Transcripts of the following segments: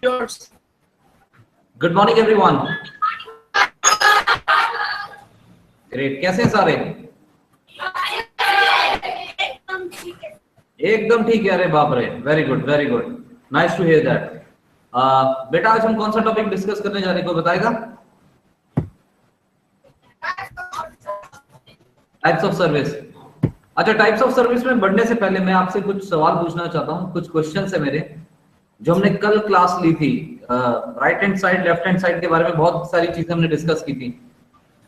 yours. Good morning everyone. Great. कैसे हैं सारे? एकदम ठीक है। अरे बाप रे, very good very good, nice to hear that. बेटा आज हम कौन सा टॉपिक डिस्कस करने जा रहे हैं, कोई बताएगा? Types of service. अच्छा, टाइप्स ऑफ सर्विस में बढ़ने से पहले मैं आपसे कुछ सवाल पूछना चाहता हूँ। कुछ क्वेश्चंस है मेरे जो हमने कल क्लास ली थी। Right hand side left hand side के बारे में बहुत सारी चीजें हमने डिस्कस की थी,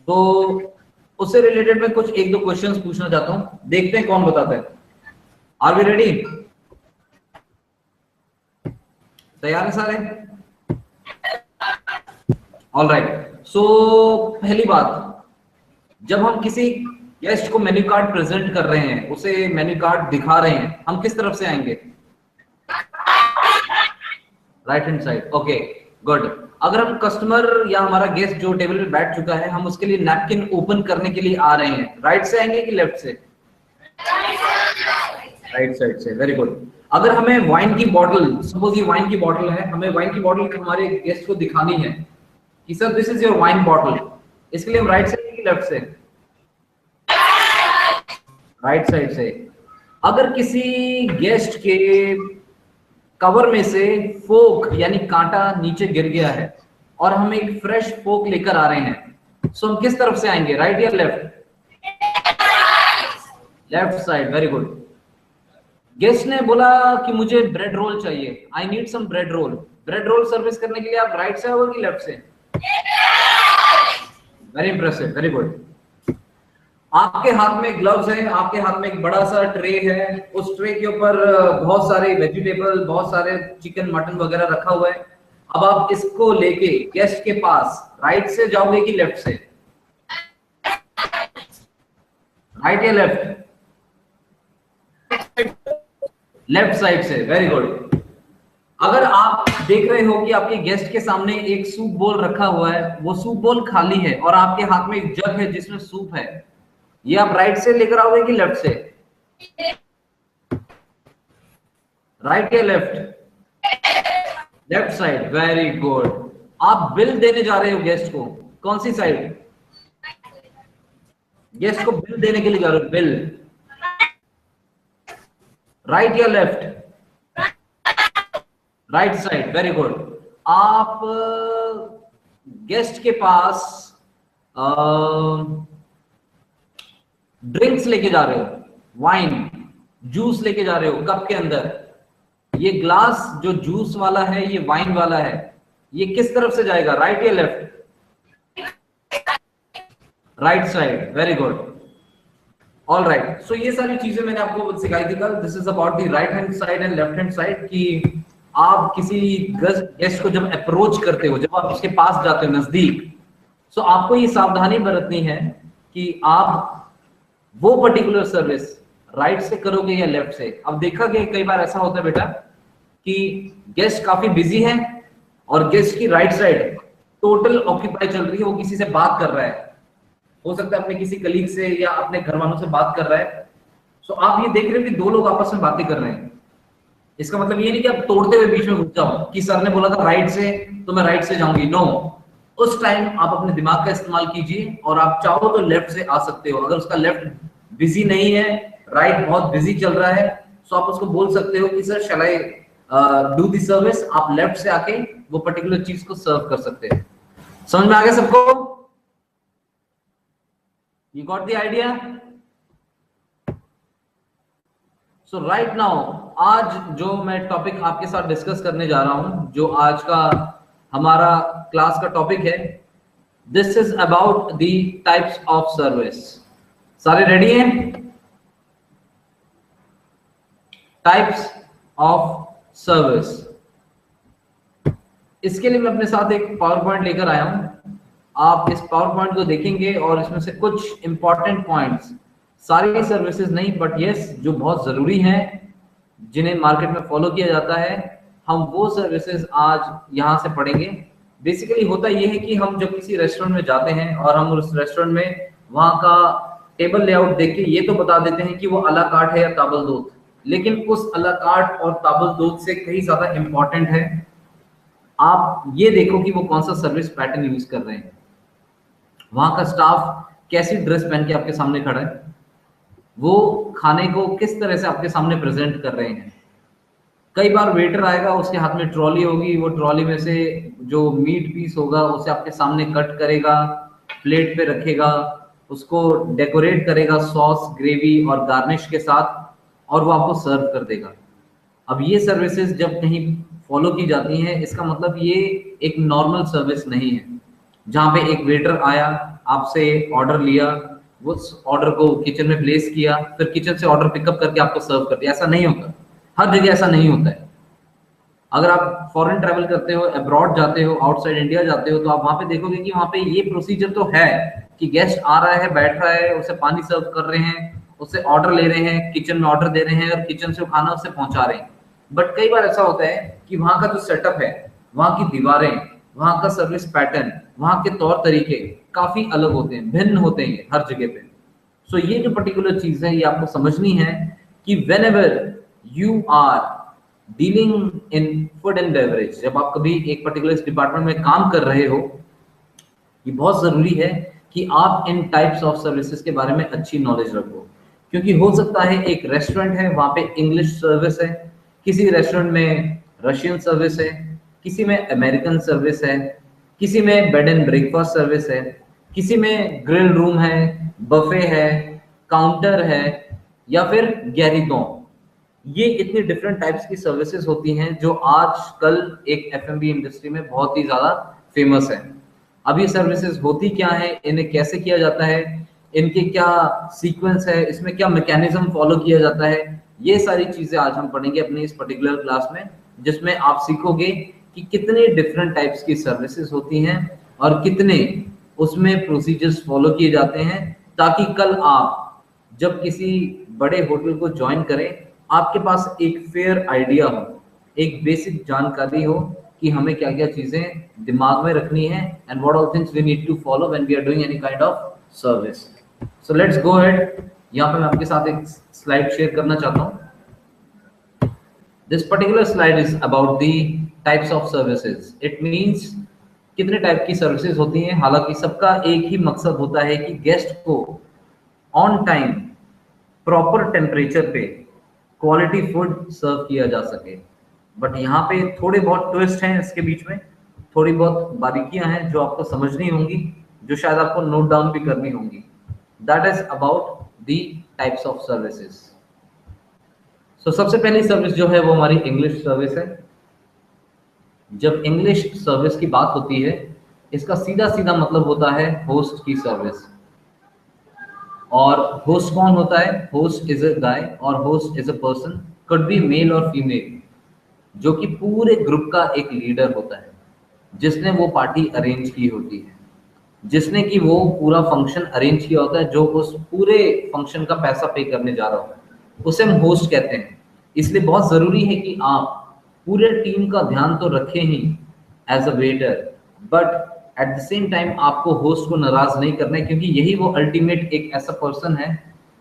तो उससे रिलेटेड मैं कुछ एक दो क्वेश्चंस पूछना चाहता हूँ, देखते हैं कौन बताता है। Are we ready? तैयार है सारे? All right. सो पहली बात, जब हम किसी गेस्ट को मेन्यू कार्ड प्रेजेंट कर रहे हैं, उसे मेन्यू कार्ड दिखा रहे हैं, हम किस तरफ से आएंगे? Right hand side. Okay good. अगर हम कस्टमर या हमारा गेस्ट जो टेबल पे बैठ चुका है, हम उसके लिए नैपकिन ओपन करने के लिए आ रहे हैं, राइट से आएंगे कि लेफ्ट से? राइट साइड से। Very good. अगर हमें वाइन की बॉटल, सपोज ये वाइन की बॉटल है, हमें वाइन की बॉटल हमारे गेस्ट को दिखानी है कि sir this is your wine bottle, इसके लिए हम राइट से कि लेफ्ट से? राइट साइड से। अगर किसी गेस्ट के कवर में से फोक यानी कांटा नीचे गिर गया है और हम एक फ्रेश फोक लेकर आ रहे हैं, सो हम किस तरफ से आएंगे, राइट या left? Left side. Very good. Guest ने बोला कि मुझे ब्रेड रोल चाहिए, I need some bread roll. Bread roll service करने के लिए आप राइट से आओगे कि लेफ्ट से? Very impressive, very good. आपके हाथ में ग्लव्स है, आपके हाथ में एक बड़ा सा ट्रे है, उस ट्रे के ऊपर बहुत सारे वेजिटेबल, बहुत सारे चिकन मटन वगैरह रखा हुआ है। अब आप इसको लेके गेस्ट के पास राइट से जाओगे कि लेफ्ट से? राइट या लेफ्ट? लेफ्ट साइड से। Very good. अगर आप देख रहे हो कि आपके गेस्ट के सामने एक सूप बोल रखा हुआ है, वो सूप बोल खाली है और आपके हाथ में एक जग है जिसमें सूप है, ये आप राइट से लेकर आओगे कि लेफ्ट से? राइट या left? Left side. Very good. आप बिल देने जा रहे हो गेस्ट को, कौन सी साइड? गेस्ट को बिल देने के लिए जा रहे हो, बिल राइट या left? Right side. Very good. आप गेस्ट के पास ड्रिंक्स लेके जा रहे हो, वाइन जूस लेके जा रहे हो कप के अंदर, ये ग्लास जो जूस वाला है, ये वाइन वाला है, ये किस तरफ से जाएगा, राइट या left? Right side. Very good. All right. So ये सारी चीजें मैंने आपको सिखाई थी कल। This is about the right hand side and left hand side, कि आप किसी गेस्ट को जब अप्रोच करते हो, जब आप उसके पास जाते हो नजदीक, सो आपको ये सावधानी बरतनी है कि आप वो पर्टिकुलर सर्विस राइट से करोगे या लेफ्ट से। अब देखा गया कई बार ऐसा होता है बेटा कि गेस्ट काफी बिजी है और गेस्ट की राइट साइड टोटल ऑक्यूपाई चल रही है, वो किसी से बात कर रहा है, हो सकता है अपने किसी कलीग से या अपने घर वालों से बात कर रहा है। सो आप ये देख रहे हो कि दो लोग आपस में बातें कर रहे हैं। इसका मतलब ये नहीं कि आप तोड़ते हुए बीच में घुस जाओ कि सर ने बोला था राइट से तो मैं राइट से जाऊंगी, नो। उस टाइम आप अपने दिमाग का इस्तेमाल कीजिए और आप चाहो तो लेफ्ट से आ सकते हो। अगर उसका लेफ्ट बिजी नहीं है, राइट बहुत बिजी चल रहा है, तो आप उसको बोल सकते हो कि sir shall I do the service. आप लेफ्ट से आके वो पर्टिकुलर चीज को सर्व कर सकते हैं। समझ में आ गया सबको? You got the idea? So right now, आज जो मैं टॉपिक आपके साथ डिस्कस करने जा रहा हूं, जो आज का हमारा क्लास का टॉपिक है, this is about the types of service. सारे रेडी हैं? Types of service. इसके लिए मैं अपने साथ एक पावर पॉइंट लेकर आया हूं। आप इस पावर पॉइंट को देखेंगे और इसमें से कुछ इंपॉर्टेंट पॉइंट्स, सारी सर्विसेज नहीं बट यस जो बहुत जरूरी हैं, जिन्हें मार्केट में फॉलो किया जाता है, हम वो सर्विसेज आज यहाँ से पढ़ेंगे। बेसिकली होता यह है कि हम जब किसी रेस्टोरेंट में जाते हैं और हम उस रेस्टोरेंट में वहाँ का टेबल लेआउट देख के ये तो बता देते हैं कि वो अला कार्ट है या ताबलदोत, लेकिन उस अला कार्ट और ताबलदोत से कहीं ज्यादा इंपॉर्टेंट है आप ये देखो कि वो कौन सा सर्विस पैटर्न यूज कर रहे हैं, वहां का स्टाफ कैसी ड्रेस पहन के आपके सामने खड़ा है, वो खाने को किस तरह से आपके सामने प्रेजेंट कर रहे हैं। कई बार वेटर आएगा, उसके हाथ में ट्रॉली होगी, वो ट्रॉली में से जो मीट पीस होगा उसे आपके सामने कट करेगा, प्लेट पे रखेगा, उसको डेकोरेट करेगा सॉस, ग्रेवी और गार्निश के साथ, और वो आपको सर्व कर देगा। अब ये सर्विसेज जब कहीं फॉलो की जाती हैं, इसका मतलब ये एक नॉर्मल सर्विस नहीं है जहाँ पे एक वेटर आया, आपसे ऑर्डर लिया, वो ऑर्डर को किचन में प्लेस किया, फिर किचन से ऑर्डर पिकअप करके आपको सर्व कर दिया। ऐसा नहीं होता, हर जगह ऐसा नहीं होता है। अगर आप फॉरेन ट्रैवल करते हो, अब्रॉड जाते हो, आउटसाइड इंडिया जाते हो, तो आप वहां पे देखोगे कि वहां पे ये प्रोसीजर तो है कि गेस्ट आ रहा है, बैठ रहा है, उसे पानी सर्व कर रहे हैं, उससे ऑर्डर ले रहे हैं, किचन में ऑर्डर दे रहे हैं और किचन से खाना उसे पहुंचा रहे हैं। बट कई बार ऐसा होता है कि वहां का जो सेटअप है, वहां की दीवारें, वहां का सर्विस पैटर्न, वहां के तौर तरीके काफी अलग होते हैं, भिन्न होते हैं हर जगह पे। सो ये जो पर्टिकुलर चीज है, ये आपको समझनी है कि whenever you are dealing in food and beverage, जब आप कभी एक पर्टिकुलर डिपार्टमेंट में काम कर रहे हो, ये बहुत जरूरी है कि आप इन टाइप्स ऑफ सर्विसेज के बारे में अच्छी नॉलेज रखो। क्योंकि हो सकता है एक रेस्टोरेंट है, वहां पे इंग्लिश सर्विस है, किसी रेस्टोरेंट में रशियन सर्विस है, किसी में अमेरिकन सर्विस है, किसी में बेड एंड ब्रेकफास्ट सर्विस है, किसी में ग्रिल रूम है, बफे है, काउंटर है, या फिर गैरीगॉन। ये इतनी डिफरेंट टाइप्स की सर्विसेज होती हैं जो आजकल एक एफएमबी इंडस्ट्री में बहुत ही ज्यादा फेमस है। अब ये सर्विसेज होती क्या है, इन्हें कैसे किया जाता है, इनके क्या सीक्वेंस है, इसमें क्या मैकेनिज्म फॉलो किया जाता है, ये सारी चीजें आज हम पढ़ेंगे अपने इस पर्टिकुलर क्लास में, जिसमें आप सीखोगे कि कितने डिफरेंट टाइप्स की सर्विसेज होती हैं और कितने उसमें प्रोसीजर्स फॉलो किए जाते हैं, ताकि कल आप जब किसी बड़े होटल को ज्वाइन करें, आपके पास एक फेयर आइडिया हो, एक बेसिक जानकारी हो कि हमें क्या क्या चीजें दिमाग में रखनी है and what all things we need to follow when we are doing any kind of service. So let's go ahead. यहाँ पे मैं आपके साथ एक स्लाइड शेयर करना चाहता हूँ। This particular slide is about the types of services. It means कितने टाइप की सर्विसेज होती हैं, हालांकि सबका एक ही मकसद होता है कि गेस्ट को ऑन टाइम प्रॉपर टेम्परेचर पे क्वालिटी फूड सर्व किया जा सके। बट यहाँ पे थोड़े बहुत ट्विस्ट हैं, इसके बीच में थोड़ी बहुत बारीकियां हैं जो आपको समझनी होंगी, जो शायद आपको नोट डाउन भी करनी होंगी। That is about the types of services. So सबसे पहली सर्विस जो है वो हमारी इंग्लिश सर्विस है। जब इंग्लिश सर्विस की बात होती है, इसका सीधा सीधा मतलब होता है होस्ट की सर्विस। और होस्ट कौन होता है? होस्ट इज अ गाय और host is a person, could be male और फीमेल, जो कि पूरे ग्रुप का एक लीडर होता है, जिसने वो पार्टी अरेंज की होती है, जिसने कि वो पूरा फंक्शन अरेंज किया होता है, जो उस पूरे फंक्शन का पैसा पे करने जा रहा होता है, उसे हम होस्ट कहते हैं। इसलिए बहुत जरूरी है कि आप पूरे टीम का ध्यान तो रखें ही as a waiter, but at the same time आपको होस्ट को नाराज नहीं करना है, क्योंकि यही वो अल्टीमेट एक ऐसा पर्सन है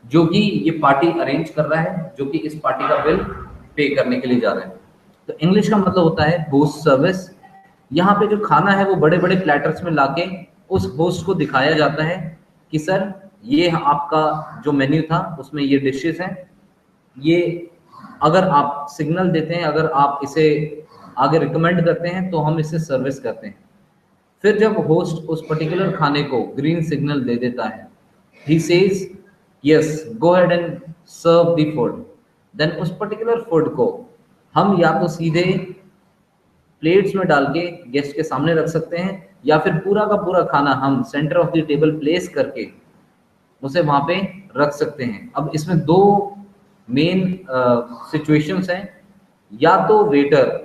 जो कि ये पार्टी अरेंज कर रहा है, जो कि इस पार्टी का बिल पे करने के लिए जा रहा है। तो इंग्लिश का मतलब होता है होस्ट सर्विस। यहाँ पे जो खाना है वो बड़े बड़े प्लेटर्स में लाके उस होस्ट को दिखाया जाता है कि सर ये आपका जो मेन्यू था उसमें ये डिशेस हैं, ये अगर आप सिग्नल देते हैं, अगर आप इसे आगे रिकमेंड करते हैं तो हम इसे सर्विस करते हैं। फिर जब होस्ट उस पर्टिकुलर खाने को ग्रीन सिग्नल दे देता है, he says yes go ahead and serve the food, then उस पर्टिकुलर फूड को हम या तो सीधे प्लेट्स में डाल के गेस्ट के सामने रख सकते हैं, या फिर पूरा का पूरा खाना हम centre of the table place करके उसे वहां पे रख सकते हैं। अब इसमें दो मेन सिचुएशंस हैं, या तो वेटर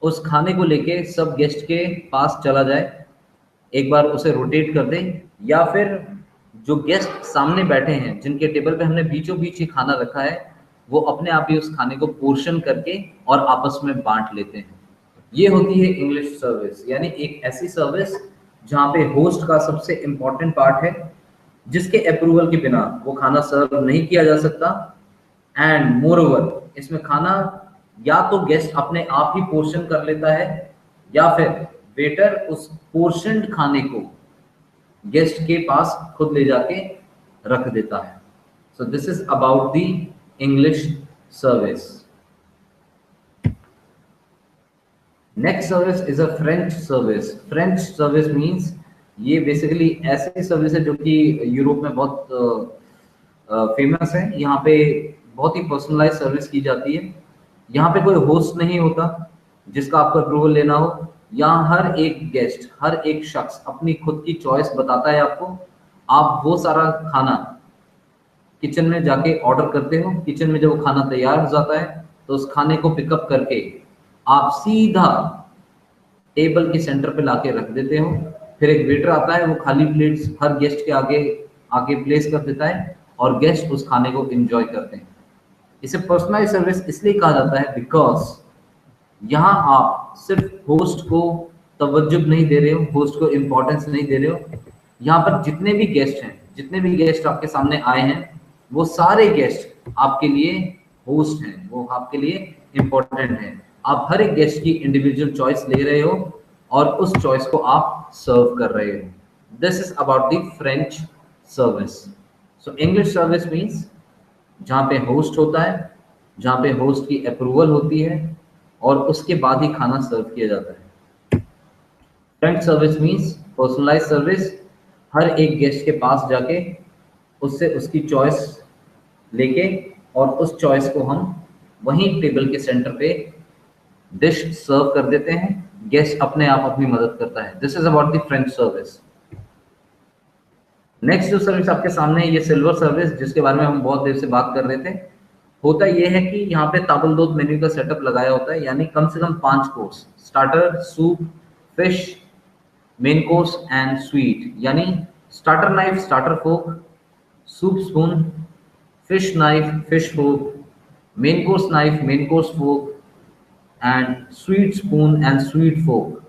उस खाने को लेके सब गेस्ट के पास चला जाए, एक बार उसे रोटेट कर दे, या फिर जो गेस्ट सामने बैठे हैं जिनके टेबल पे हमने बीचों बीच ही खाना रखा है, वो अपने आप ही उस खाने को पोर्शन करके और आपस में बांट लेते हैं। ये होती है इंग्लिश सर्विस, यानी एक ऐसी सर्विस जहाँ पे होस्ट का सबसे इंपॉर्टेंट पार्ट है, जिसके अप्रूवल के बिना वो खाना सर्व नहीं किया जा सकता। एंड मोर ओवर इसमें खाना या तो गेस्ट अपने आप ही पोर्शन कर लेता है या फिर वेटर उस पोर्शनड खाने को गेस्ट के पास खुद ले जाके रख देता है। So this is about the English service. Next service is a French service. French service means ये बेसिकली ऐसी सर्विस है जो कि यूरोप में बहुत फेमस है। यहाँ पे बहुत ही पर्सनलाइज सर्विस की जाती है। यहाँ पे कोई होस्ट नहीं होता जिसका आपको अप्रूवल लेना हो। यहाँ हर एक गेस्ट, हर एक शख्स अपनी खुद की चॉइस बताता है आपको। आप वो सारा खाना किचन में जाके ऑर्डर करते हो। किचन में जब वो खाना तैयार हो जाता है तो उस खाने को पिकअप करके आप सीधा टेबल के सेंटर पे लाके रख देते हो। फिर एक वेटर आता है, वो खाली प्लेट्स हर गेस्ट के आगे आगे प्लेस कर देता है और गेस्ट उस खाने को एंजॉय करते हैं। इसे पर्सनलाइज सर्विस इसलिए कहा जाता है बिकॉज यहाँ आप सिर्फ होस्ट को तवज्जुह नहीं दे रहे हो, होस्ट को इंपॉर्टेंस नहीं दे रहे हो। यहाँ पर जितने भी गेस्ट हैं, जितने भी गेस्ट आपके सामने आए हैं, वो सारे गेस्ट आपके लिए होस्ट हैं, वो आपके लिए इंपॉर्टेंट हैं। आप हर एक गेस्ट की इंडिविजुअल चॉइस ले रहे हो और उस चॉइस को आप सर्व कर रहे हो। This is about the French service. So English service means जहाँ पे होस्ट होता है, जहाँ पे होस्ट की अप्रूवल होती है और उसके बाद ही खाना सर्व किया जाता है। French service means personalize service, हर एक गेस्ट के पास जाके उससे उसकी चॉइस लेके और उस चॉइस को हम वहीं टेबल के सेंटर पे डिश सर्व कर देते हैं। गेस्ट अपने आप अपनी मदद करता है। This is about the French service. Next जो सर्विस आपके सामने है, ये सिल्वर सर्विस, जिसके बारे में हम बहुत देर से बात कर रहे थे। होता यह है कि यहाँ पे ताबलदोद मेन्यू का सेटअप लगाया होता है, यानी कम से कम 5 course, starter, soup, fish, main course and sweet. यानी starter knife, starter fork, soup spoon, fish knife, fish fork, main course knife, main course fork and sweet spoon and sweet fork.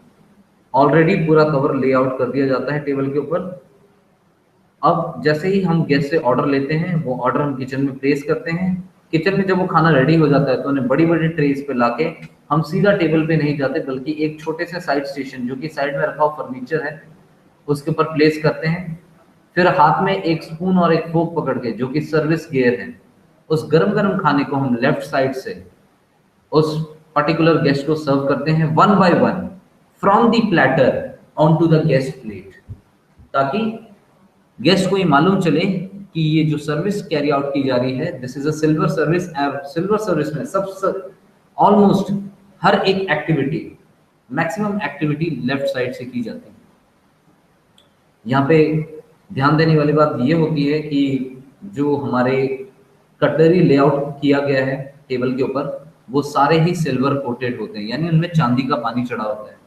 Already पूरा cover layout कर दिया जाता है table के ऊपर। अब जैसे ही हम गेस्ट से ऑर्डर लेते हैं, वो ऑर्डर हम किचन में प्लेस करते हैं। किचन में जब वो खाना रेडी हो जाता है तो उन्हें बड़ी बड़ी ट्रेस पे लाके हम सीधा टेबल पे नहीं जाते, बल्कि एक छोटे से साइड स्टेशन जो कि साइड में रखा हुआ फर्नीचर है उसके ऊपर प्लेस करते हैं। फिर हाथ में एक स्पून और एक फोक पकड़ के, जो कि सर्विस गियर है, उस गरम गरम खाने को हम लेफ्ट साइड से उस पर्टिकुलर गेस्ट को सर्व करते हैं, one by one from the platter on to the guest plate, ताकि गेस्ट को ये मालूम चले कि ये जो सर्विस कैरी आउट की जा रही है, this is a silver service. Silver service में सब ऑलमोस्ट हर एक activity, maximum activity left side से की जाती है। यहाँ पे ध्यान देने वाली बात ये होती है कि जो हमारे कटलरी लेआउट किया गया है टेबल के ऊपर, वो सारे ही सिल्वर कोटेड होते हैं, यानी उनमें चांदी का पानी चढ़ा होता है।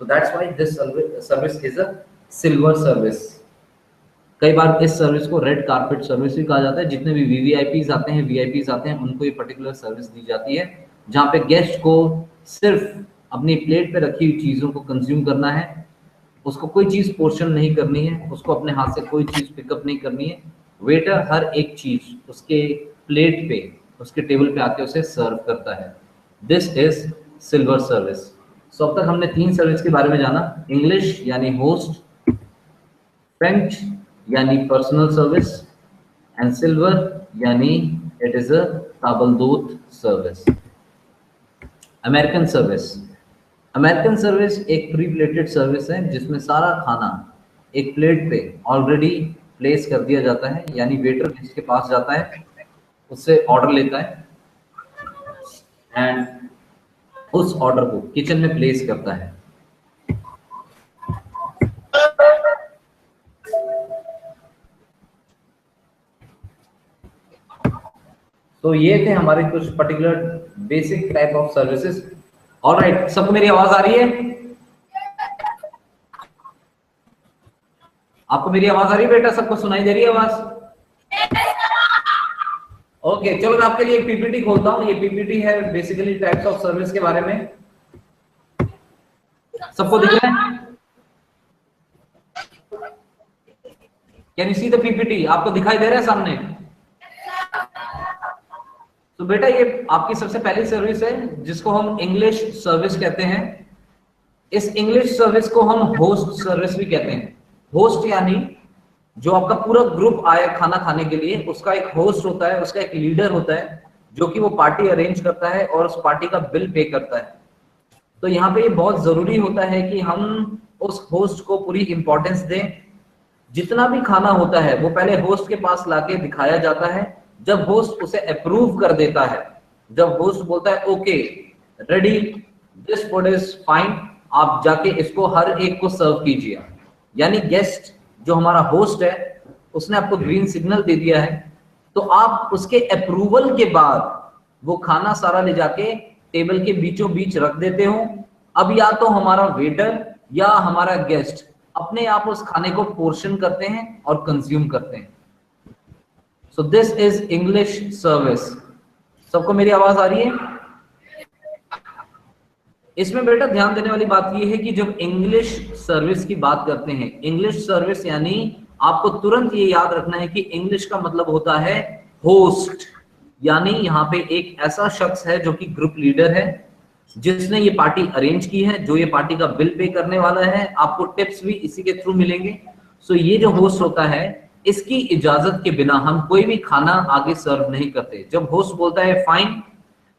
So that's why this service is a silver service. कई बार इस सर्विस को रेड कारपेट सर्विस भी कहा जाता है। जितने भी वीवीआईपीज आते हैं, वीआईपीज आते हैं, उनको ये पर्टिकुलर सर्विस दी जाती है, जहाँ पे गेस्ट को सिर्फ अपनी प्लेट पे रखी हुई चीजों को कंज्यूम करना है, उसको कोई चीज पोर्शन नहीं करनी है, उसको अपने हाथ से कोई चीज पिकअप नहीं करनी है। वेटर हर एक चीज उसके प्लेट पे, उसके टेबल पे आके उसे सर्व करता है। This is silver service. So अब तक हमने 3 सर्विस के बारे में जाना। इंग्लिश यानी होस्ट, फ्रेंच यानी पर्सनल सर्विस एंड सिल्वर यानी it is a table d'hote service. American service. American service एक प्री प्लेटेड सर्विस है जिसमें सारा खाना एक प्लेट पे ऑलरेडी प्लेस कर दिया जाता है, यानी वेटर जिसके पास जाता है उससे ऑर्डर लेता है एंड उस ऑर्डर को किचन में प्लेस करता है। तो ये थे हमारे कुछ particular basic type of services. Alright, सबको मेरी आवाज आ रही है? आपको मेरी आवाज आ रही है बेटा? सबको सुनाई दे रही है आवाज? ओके, चलो मैं आपके लिए एक पीपीटी खोलता हूँ। ये पीपीटी है बेसिकली टाइप्स ऑफ सर्विस के बारे में। सबको दिख रहा है? Can you see the PPT? आपको दिखाई दे रहा है सामने? तो बेटा ये आपकी सबसे पहली सर्विस है जिसको हम इंग्लिश सर्विस कहते हैं। इस इंग्लिश सर्विस को हम होस्ट सर्विस भी कहते हैं। होस्ट यानी जो आपका पूरा ग्रुप आए खाना खाने के लिए, उसका एक होस्ट होता है, उसका एक लीडर होता है जो कि वो पार्टी अरेंज करता है और उस पार्टी का बिल पे करता है। तो यहाँ पे ये बहुत जरूरी होता है कि हम उस होस्ट को पूरी इंपॉर्टेंस दें। जितना भी खाना होता है वो पहले होस्ट के पास लाके दिखाया जाता है। जब होस्ट उसे अप्रूव कर देता है, जब होस्ट बोलता है okay ready, this food is fine, आप जाके इसको हर एक को सर्व कीजिए। यानी गेस्ट जो हमारा होस्ट है उसने आपको ग्रीन सिग्नल दे दिया है, तो आप उसके अप्रूवल के बाद वो खाना सारा ले जाके टेबल के बीचों बीच रख देते हो। अब या तो हमारा वेटर या हमारा गेस्ट अपने आप उस खाने को पोर्शन करते हैं और कंज्यूम करते हैं। So this is English service. सबको मेरी आवाज आ रही है? इसमें बेटा ध्यान देने वाली बात यह है कि जब इंग्लिश सर्विस की बात करते हैं, इंग्लिश सर्विस यानी आपको तुरंत ये याद रखना है कि इंग्लिश का मतलब होता है होस्ट। यानी यहाँ पे एक ऐसा शख्स है जो कि ग्रुप लीडर है, जिसने ये पार्टी अरेंज की है, जो ये पार्टी का बिल पे करने वाला है। आपको टिप्स भी इसी के थ्रू मिलेंगे। सो ये जो होस्ट होता है, इसकी इजाजत के बिना हम कोई भी खाना आगे सर्व नहीं करते। जब होस्ट बोलता है फाइन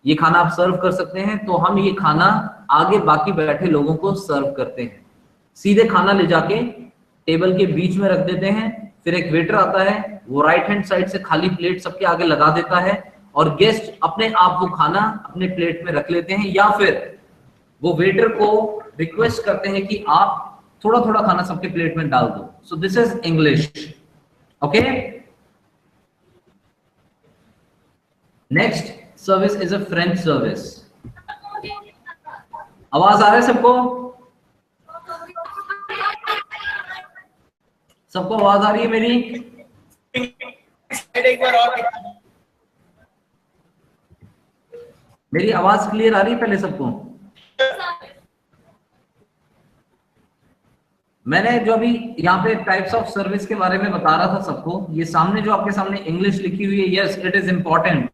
ये खाना आप सर्व कर सकते हैं, तो हम ये खाना आगे बाकी बैठे लोगों को सर्व करते हैं। सीधे खाना ले जाके टेबल के बीच में रख देते हैं, फिर एक वेटर आता है, वो राइट हैंड साइड से खाली प्लेट सबके आगे लगा देता है और गेस्ट अपने आप वो खाना अपने प्लेट में रख लेते हैं, या फिर वो वेटर को रिक्वेस्ट करते हैं कि आप थोड़ा थोड़ा खाना सबके प्लेट में डाल दो। सो this is English. Okay, next service is a French service. आवाज आ रहा है सबको? सबको आवाज आ रही है मेरी? एक बार और मेरी आवाज क्लियर आ रही है पहले सबको? मैंने जो अभी यहाँ पे टाइप्स ऑफ सर्विस के बारे में बता रहा था सबको, ये सामने जो आपके सामने इंग्लिश लिखी हुई है, yes it is important,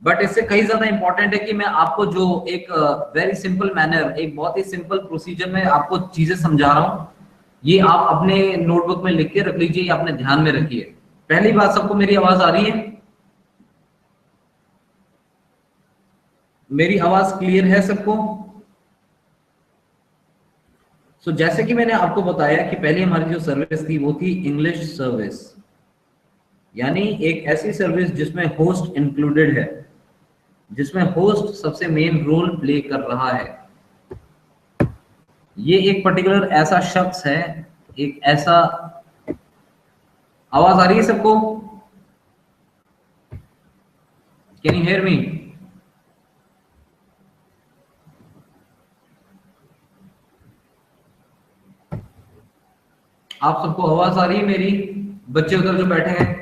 but इससे कहीं ज्यादा इंपॉर्टेंट है कि मैं आपको जो एक वेरी सिंपल मैनर, एक बहुत ही सिंपल प्रोसीजर में आपको चीजें समझा रहा हूँ, ये आप अपने नोटबुक में लिख के रख लीजिए या अपने ध्यान में रखिए। पहली बात, सबको मेरी आवाज आ रही है? मेरी आवाज क्लियर है सबको? सो जैसे कि मैंने आपको बताया कि पहले हमारी जो सर्विस थी वो थी इंग्लिश सर्विस, यानी एक ऐसी सर्विस जिसमें होस्ट इंक्लूडेड है, जिसमें होस्ट सबसे मेन रोल प्ले कर रहा है। ये एक पर्टिकुलर ऐसा शख्स है, एक ऐसा, आवाज आ रही है सबको? Can you hear me? आप सबको आवाज आ रही है मेरी? बच्चे उधर जो बैठे हैं,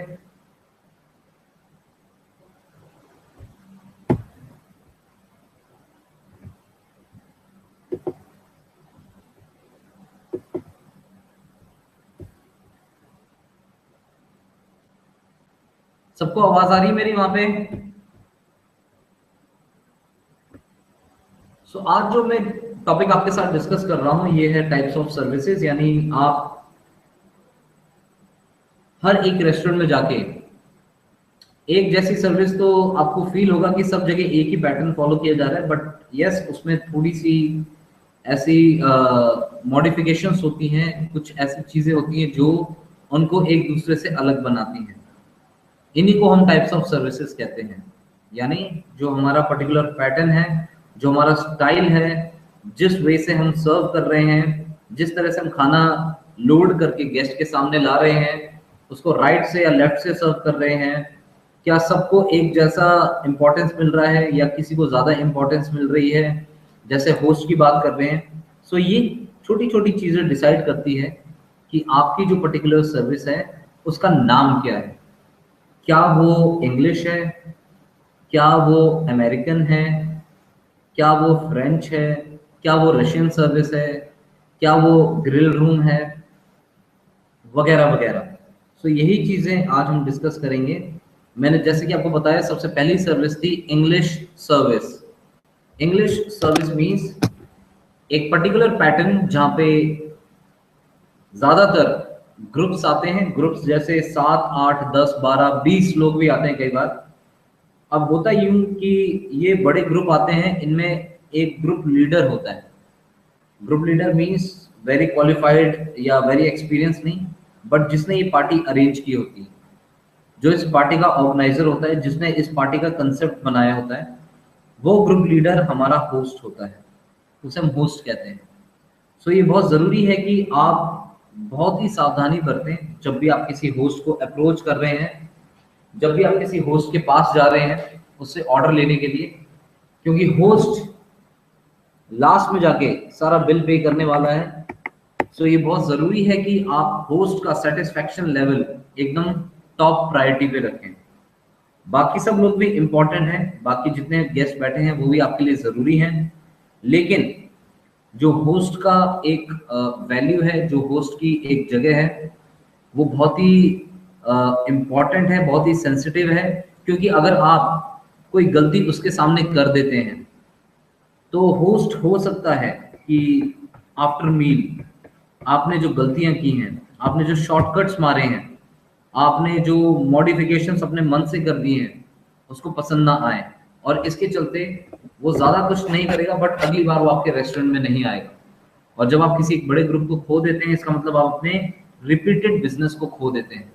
सबको आवाज आ रही है मेरी वहां पे? सो आज जो मैं टॉपिक आपके साथ डिस्कस कर रहा हूं ये है टाइप्स ऑफ सर्विसेज। यानी आप हर एक रेस्टोरेंट में जाके एक जैसी सर्विस, तो आपको फील होगा कि सब जगह एक ही पैटर्न फॉलो किया जा रहा है, बट यस उसमें थोड़ी सी ऐसी मॉडिफिकेशंस होती हैं, कुछ ऐसी चीजें होती हैं जो उनको एक दूसरे से अलग बनाती हैं। इन्हीं को हम टाइप्स ऑफ सर्विसेज कहते हैं। यानी जो हमारा पर्टिकुलर पैटर्न है, जो हमारा स्टाइल है, जिस वे से हम सर्व कर रहे हैं, जिस तरह से हम खाना लोड करके गेस्ट के सामने ला रहे हैं, उसको राइट से या लेफ्ट से सर्व कर रहे हैं, क्या सबको एक जैसा इंपॉर्टेंस मिल रहा है या किसी को ज्यादा इंपॉर्टेंस मिल रही है, जैसे होस्ट की बात कर रहे हैं। सो ये छोटी छोटी चीजें डिसाइड करती है कि आपकी जो पर्टिकुलर सर्विस है उसका नाम क्या है। क्या वो इंग्लिश है, क्या वो अमेरिकन है, क्या वो फ्रेंच है, क्या वो रशियन सर्विस है, क्या वो ग्रिल रूम है, वगैरह वगैरह। सो यही चीजें आज हम डिस्कस करेंगे मैंने जैसे कि आपको बताया, सबसे पहली सर्विस थी English service. English service means एक पर्टिकुलर पैटर्न जहां पे ज्यादातर ग्रुप्स आते हैं, ग्रुप्स जैसे 7, 8, 10, 12, 20 लोग भी आते हैं कई बार। अब होता यूं कि ये बड़े ग्रुप आते हैं, इनमें एक ग्रुप लीडर होता है। Group leader means very qualified या वेरी एक्सपीरियंस नहीं, बट जिसने ये पार्टी अरेंज की होती है, जो इस पार्टी का ऑर्गेनाइजर होता है, जिसने इस पार्टी का कंसेप्ट बनाया होता है, वो ग्रुप लीडर हमारा होस्ट होता है, उसे हम होस्ट कहते हैं। सो ये बहुत ज़रूरी है कि आप बहुत ही सावधानी बरतें जब भी आप किसी होस्ट को अप्रोच कर रहे हैं, जब भी आप किसी होस्ट के पास जा रहे हैं उससे ऑर्डर लेने के लिए, क्योंकि होस्ट लास्ट में जाके सारा बिल पे करने वाला है। सो ये बहुत ज़रूरी है कि आप होस्ट का सेटिस्फैक्शन लेवल एकदम टॉप प्रायोरिटी पे रखें। बाकी सब लोग भी इम्पोर्टेंट हैं, बाकी जितने गेस्ट बैठे हैं वो भी आपके लिए ज़रूरी हैं, लेकिन जो होस्ट का एक वैल्यू है, जो होस्ट की एक जगह है, वो बहुत ही इम्पॉर्टेंट है, बहुत ही सेंसिटिव है। क्योंकि अगर आप कोई गलती उसके सामने कर देते हैं तो होस्ट हो सकता है कि आफ्टर मील आपने जो गलतियां की हैं, आपने जो शॉर्टकट्स मारे हैं, आपने जो मॉडिफिकेशंस अपने मन से कर दिए हैं, उसको पसंद ना आए, और इसके चलते वो ज़्यादा कुछ नहीं करेगा, बट अगली बार वो आपके रेस्टोरेंट में नहीं आएगा। और जब आप किसी एक बड़े ग्रुप को खो देते हैं, इसका मतलब आप अपने रिपीटेड बिजनेस को खो देते हैं।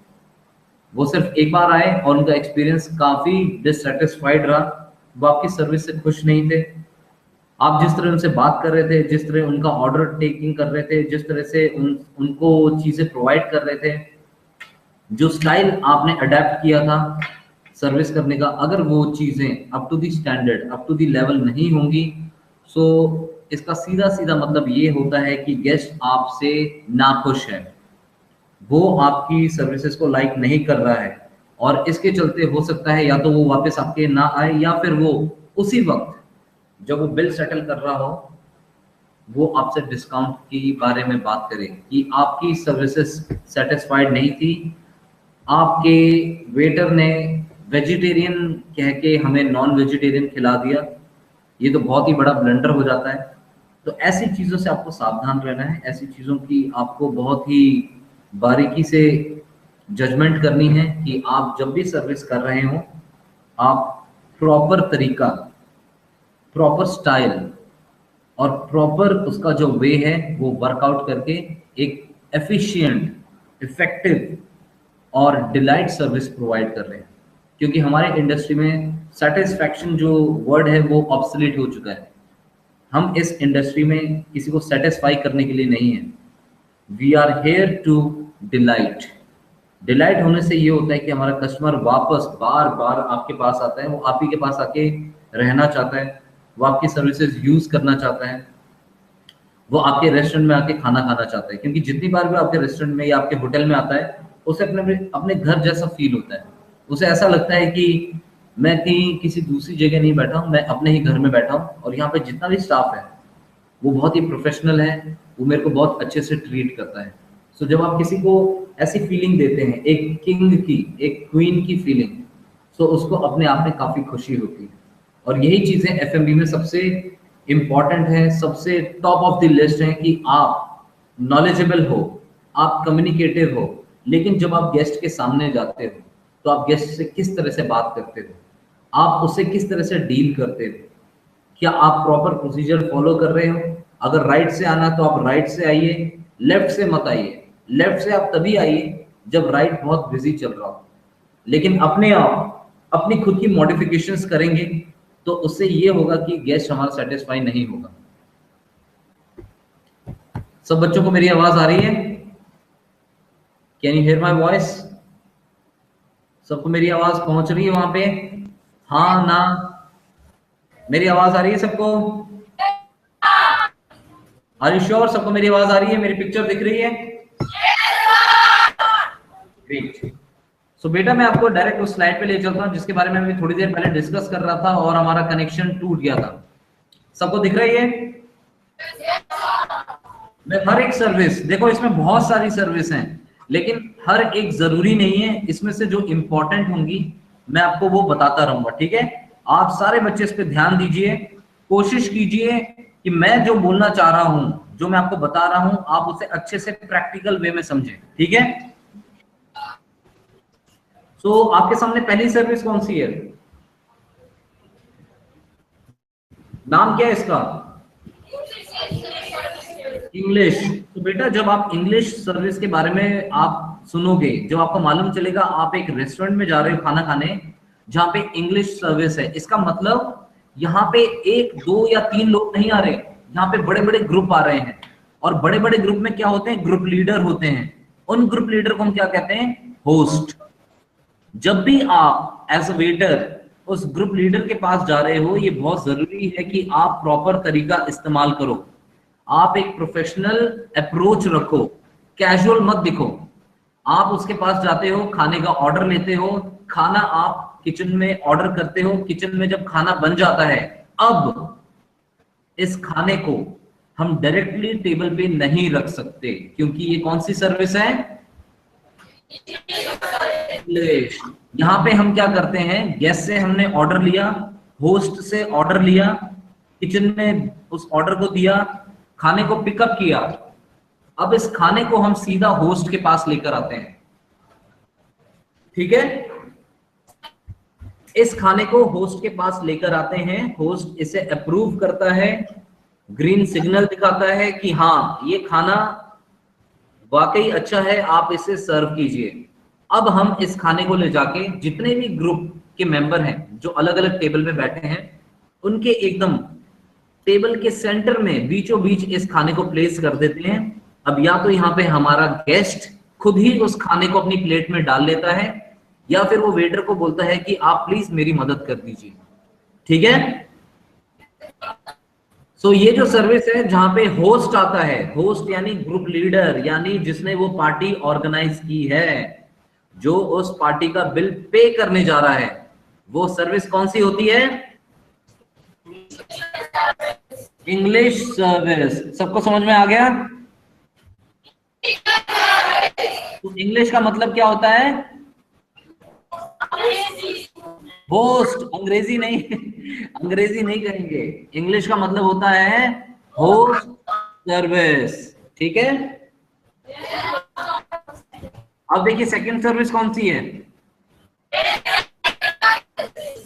वो सिर्फ एक बार आए और उनका एक्सपीरियंस काफ़ी डिससेटिस्फाइड रहा, वो आपकी सर्विस से खुश नहीं थे, आप जिस तरह उनसे बात कर रहे थे, जिस तरह उनका ऑर्डर टेकिंग कर रहे थे, जिस तरह से उनको चीज़ें प्रोवाइड कर रहे थे, जो स्टाइल आपने अडेप्ट किया था सर्विस करने का, अगर वो चीज़ें up to the standard, up to the level नहीं होंगी, सो इसका सीधा सीधा मतलब ये होता है कि गेस्ट आपसे नाखुश है, वो आपकी सर्विसेज को लाइक नहीं कर रहा है, और इसके चलते हो सकता है या तो वो वापस आपके ना आए, या फिर वो उसी वक्त जब वो बिल सेटल कर रहा हो वो आपसे डिस्काउंट के बारे में बात करे कि आपकी सर्विसेज सेटिस्फाइड नहीं थी, आपके वेटर ने वेजिटेरियन कह के हमें नॉन वेजिटेरियन खिला दिया। ये तो बहुत ही बड़ा ब्लंडर हो जाता है। तो ऐसी चीज़ों से आपको सावधान रहना है, ऐसी चीज़ों की आपको बहुत ही बारीकी से जजमेंट करनी है कि आप जब भी सर्विस कर रहे हो, आप प्रॉपर तरीका, प्रॉपर स्टाइल और प्रॉपर उसका जो वे है वो वर्कआउट करके एक एफिशिएंट, इफेक्टिव और डिलाइट सर्विस प्रोवाइड कर रहे हैं। क्योंकि हमारे इंडस्ट्री में सेटिस्फैक्शन जो वर्ड है वो ऑब्सोलीट हो चुका है। हम इस इंडस्ट्री में किसी को सेटिस्फाई करने के लिए नहीं है, we are here to delight. Delight होने से ये होता है कि हमारा कस्टमर वापस बार बार आपके पास आता है, वो आप ही के पास आके रहना चाहता है, वो आपकी सर्विसेज यूज करना चाहता है, वो आपके रेस्टोरेंट में आके खाना खाना चाहता है। क्योंकि जितनी बार भी आपके रेस्टोरेंट में या आपके होटल में आता है, उसे अपने अपने घर जैसा फील होता है। उसे ऐसा लगता है कि मैं कहीं किसी दूसरी जगह नहीं बैठा हूँ, मैं अपने ही घर में बैठा हूँ, और यहाँ पे जितना भी स्टाफ है वो बहुत ही प्रोफेशनल है, वो मेरे को बहुत अच्छे से ट्रीट करता है। सो जब आप किसी को ऐसी फीलिंग देते हैं, एक किंग की, एक क्वीन की फीलिंग, सो उसको अपने आप में काफ़ी खुशी होती है। और यही चीज़ें एफएमबी में सबसे इम्पॉर्टेंट है, सबसे टॉप ऑफ द लिस्ट है कि आप नॉलेजेबल हो, आप कम्युनिकेटिव हो, लेकिन जब आप गेस्ट के सामने जाते हो तो आप गेस्ट से किस तरह से बात करते हो, आप उससे किस तरह से डील करते हो, क्या आप प्रॉपर प्रोसीजर फॉलो कर रहे हो। अगर राइट से आना तो आप राइट से आइए, लेफ्ट से मत आइए। लेफ्ट से आप तभी आइए जब राइट बहुत बिजी चल रहा हो, लेकिन अपने आप अपनी खुद की मॉडिफिकेशंस करेंगे तो उससे ये होगा कि गेस्ट हमारा सेटिस्फाई नहीं होगा। सब बच्चों को मेरी आवाज आ रही है? Can you here my voice? सबको मेरी आवाज पहुंच रही है वहां पे? हाँ ना? मेरी आवाज आ रही है सबको? आर यू श्योर सबको मेरी आवाज आ रही है? मेरी पिक्चर दिख रही है? ग्रेट। सो बेटा मैं आपको डायरेक्ट उस स्लाइड पे ले चलता हूं जिसके बारे में मैं थोड़ी देर पहले डिस्कस कर रहा था और हमारा कनेक्शन टूट गया था। सबको दिख रही है? मैं हर एक सर्विस, देखो इसमें बहुत सारी सर्विस हैं, लेकिन हर एक जरूरी नहीं है। इसमें से जो इंपॉर्टेंट होंगी मैं आपको वो बताता रहूंगा, ठीक है। आप सारे बच्चे इस पे ध्यान दीजिए, कोशिश कीजिए कि मैं जो बोलना चाह रहा हूं, जो मैं आपको बता रहा हूं, आप उसे अच्छे से प्रैक्टिकल वे में समझें, ठीक है। तो आपके सामने पहली सर्विस कौन सी है, नाम क्या है इसका, इंग्लिश। तो बेटा जब आप इंग्लिश सर्विस के बारे में आप सुनोगे, जब आपको मालूम चलेगा आप एक रेस्टोरेंट में जा रहे हो खाना खाने जहां पे इंग्लिश सर्विस है, इसका मतलब यहाँ पे एक दो या तीन लोग नहीं आ रहे, यहाँ पे बड़े बड़े ग्रुप आ रहे हैं। और बड़े बड़े ग्रुप में क्या होते हैं, ग्रुप लीडर होते हैं। उन ग्रुप लीडर को हम क्या कहते हैं, होस्ट। जब भी आप एज अ वेटर उस ग्रुप लीडर के पास जा रहे हो, ये बहुत जरूरी है कि आप प्रॉपर तरीका इस्तेमाल करो, आप एक प्रोफेशनल अप्रोच रखो, कैजुअल मत दिखो। आप उसके पास जाते हो, खाने का ऑर्डर लेते हो, खाना आप किचन में ऑर्डर करते हो, किचन में जब खाना बन जाता है, अब इस खाने को हम डायरेक्टली टेबल पे नहीं रख सकते, क्योंकि ये कौन सी सर्विस है, इंग्लिश। यहाँ पे हम क्या करते हैं, गेस्ट से हमने ऑर्डर लिया, होस्ट से ऑर्डर लिया, किचन में उस ऑर्डर को दिया, खाने को पिकअप किया, अब इस खाने को हम सीधा होस्ट के पास लेकर आते हैं, ठीक है। इस खाने को होस्ट के पास लेकर आते हैं, होस्ट इसे अप्रूव करता है, ग्रीन सिग्नल दिखाता है कि हाँ ये खाना वाकई अच्छा है, आप इसे सर्व कीजिए। अब हम इस खाने को ले जाके जितने भी ग्रुप के मेंबर हैं जो अलग अलग टेबल पे बैठे हैं, उनके एकदम टेबल के सेंटर में बीचों बीच इस खाने को प्लेस कर देते हैं। अब या तो यहाँ पे हमारा गेस्ट खुद ही उस खाने को अपनी प्लेट में डाल लेता है, या फिर वो वेटर को बोलता है कि आप प्लीज मेरी मदद कर दीजिए, ठीक है। सो ये जो सर्विस है जहां पे होस्ट आता है, होस्ट यानी ग्रुप लीडर, यानी जिसने वो पार्टी ऑर्गेनाइज की है, जो उस पार्टी का बिल पे करने जा रहा है, वो सर्विस कौन सी होती है, इंग्लिश सर्विस। सबको समझ में आ गया। तो इंग्लिश का मतलब क्या होता है, होस्ट, अंग्रेजी नहीं अंग्रेजी नहीं कहेंगे, इंग्लिश का मतलब होता है होस्ट सर्विस, ठीक है। अब देखिए सेकंड सर्विस कौन सी है,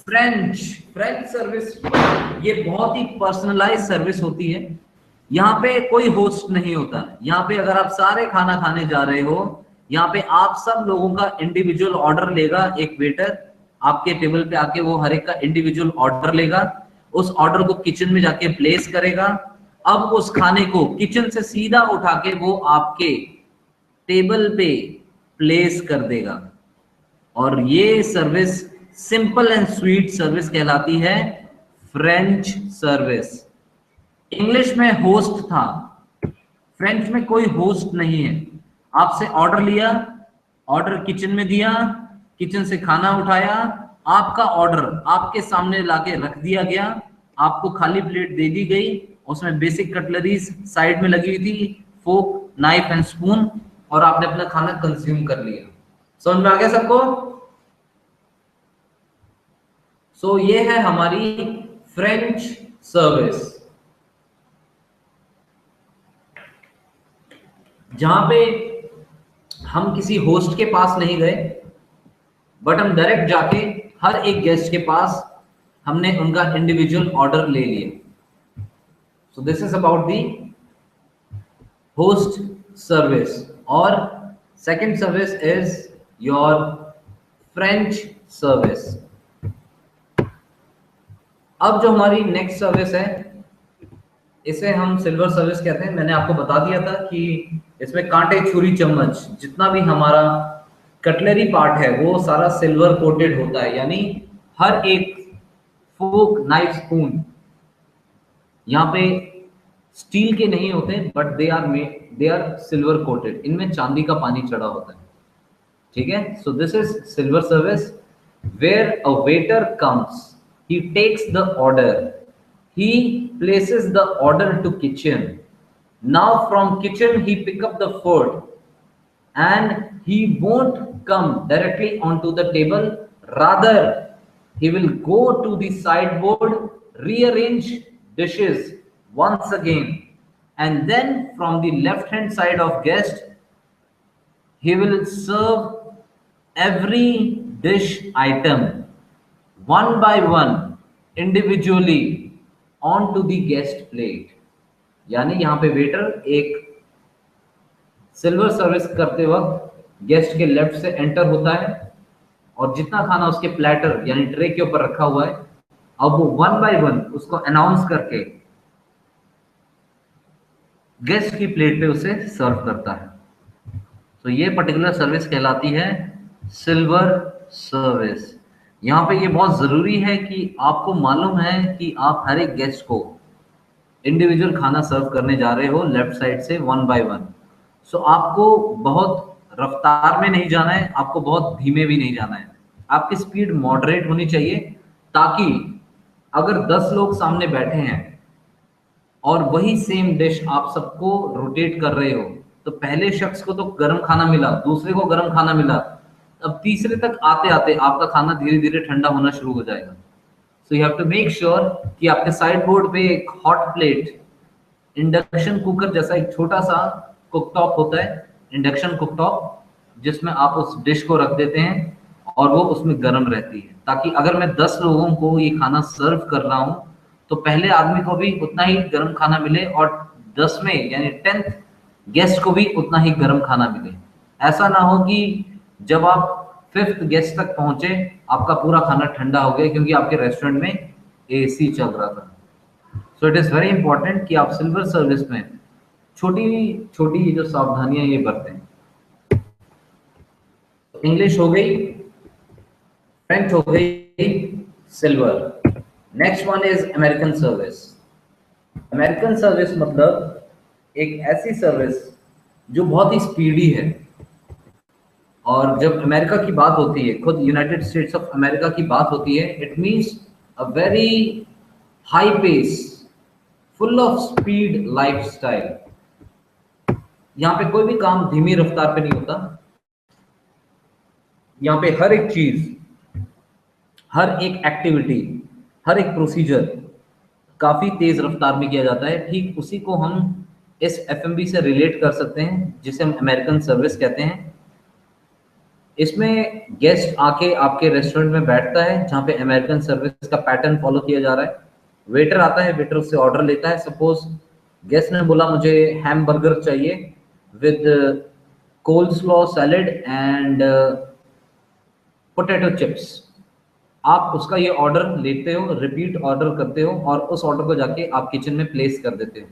फ्रेंच। फ्रेंच सर्विस ये बहुत ही पर्सनलाइज सर्विस होती है, यहाँ पे कोई होस्ट नहीं होता। यहाँ पे अगर आप सारे खाना खाने जा रहे हो, यहाँ पे आप सब लोगों का इंडिविजुअल ऑर्डर लेगा एक वेटर, आपके टेबल पे आके वो हर एक का इंडिविजुअल ऑर्डर लेगा, उस ऑर्डर को किचन में जाके प्लेस करेगा। अब उस खाने को किचन से सीधा उठा के वो आपके टेबल पे प्लेस कर देगा। और ये service simple and sweet service कहलाती है, फ्रेंच सर्विस। इंग्लिश में होस्ट था, फ्रेंच में कोई होस्ट नहीं है। आपसे ऑर्डर लिया, ऑर्डर किचन में दिया, किचन से खाना उठाया, आपका ऑर्डर आपके सामने लाके रख दिया गया, आपको खाली प्लेट दे दी गई, उसमें बेसिक कटलरीज साइड में लगी हुई थी, फोक, नाइफ एंड स्पून, और आपने अपना खाना कंज्यूम कर लिया। समझ में आ गया सबको। सो ये है हमारी फ्रेंच सर्विस, जहां पे हम किसी होस्ट के पास नहीं गए, बट हम डायरेक्ट जाके हर एक गेस्ट के पास हमने उनका इंडिविजुअल ऑर्डर ले लिया। So this is about the host service. और second service is your French service. अब जो हमारी नेक्स्ट सर्विस है, इसे हम सिल्वर सर्विस कहते हैं। मैंने आपको बता दिया था कि इसमें कांटे, छुरी, चम्मच, जितना भी हमारा कटलरी पार्ट है वो सारा सिल्वर कोटेड होता है, यानी हर एक फोक, नाइफ, स्पून यहाँ पे स्टील के नहीं होते, but they are silver coated, इनमें चांदी का पानी चढ़ा होता है, ठीक है। So this is silver service, where a waiter comes, he takes the order, he places the order to kitchen, now from kitchen he pick up the food, and he won't come directly onto the table rather he will go to the sideboard, rearrange dishes once again, and then from the left hand side of guest he will serve every dish item one by one individually onto the guest plate. यानी यहाँ पे waiter एक silver service करते वक्त guest के left से enter होता है और जितना खाना उसके प्लेटर यानी ट्रे के ऊपर रखा हुआ है अब वो वन बाय वन उसको अनाउंस करके गेस्ट की प्लेट पे उसे सर्व करता है। तो ये पर्टिकुलर सर्विस कहलाती है सिल्वर सर्विस। यहाँ पे ये बहुत जरूरी है कि आपको मालूम है कि आप हर एक गेस्ट को इंडिविजुअल खाना सर्व करने जा रहे हो लेफ्ट साइड से वन बाय वन। सो आपको बहुत रफ्तार में नहीं जाना है, आपको बहुत धीमे भी नहीं जाना है, आपकी स्पीड मॉडरेट होनी चाहिए ताकि अगर 10 लोग सामने बैठे हैं और वही सेम डिश आप सबको रोटेट कर रहे हो तो पहले शख्स को तो गर्म खाना मिला, दूसरे को गर्म खाना मिला, अब तीसरे तक आते आते आपका खाना धीरे धीरे ठंडा होना शुरू हो जाएगा। So you have to make sure कि आपके साइड बोर्ड पे एक हॉट प्लेट, इंडक्शन कुकर जैसा एक छोटा सा कुकटॉप होता है, इंडक्शन कुकटॉप, जिसमें आप उस डिश को रख देते हैं और वो उसमें गर्म रहती है ताकि अगर मैं 10 लोगों को ये खाना सर्व कर रहा हूँ तो पहले आदमी को भी उतना ही गर्म खाना मिले और 10वें यानी 10th गेस्ट को भी उतना ही गर्म खाना मिले। ऐसा ना हो कि जब आप 5th गेस्ट तक पहुंचे आपका पूरा खाना ठंडा हो गया क्योंकि आपके रेस्टोरेंट में एसी चल रहा था। So it is very important कि आप सिल्वर सर्विस में छोटी छोटी जो सावधानियां ये बरतें। इंग्लिश हो गई, फ्रेंच हो गई, silver. Next one is American service. American service मतलब एक ऐसी सर्विस जो बहुत ही स्पीडी है। और जब अमेरिका की बात होती है, खुद यूनाइटेड स्टेट्स ऑफ अमेरिका की बात होती है, it means a very high pace, full of speed lifestyle. यहाँ पे कोई भी काम धीमी रफ्तार पे नहीं होता। यहाँ पे हर एक चीज, हर एक एक्टिविटी, हर एक प्रोसीजर काफी तेज रफ्तार में किया जाता है। ठीक उसी को हम इस एफएमबी से रिलेट कर सकते हैं जिसे हम अमेरिकन सर्विस कहते हैं। इसमें गेस्ट आके आपके रेस्टोरेंट में बैठता है जहाँ पे अमेरिकन सर्विस का पैटर्न फॉलो किया जा रहा है। वेटर आता है, वेटर उससे ऑर्डर लेता है। सपोज गेस्ट ने बोला मुझे हैमबर्गर चाहिए with coleslaw salad and potato chips. आप उसका ये ऑर्डर लेते हो, रिपीट ऑर्डर करते हो और उस ऑर्डर को जाके आप किचन में प्लेस कर देते हो।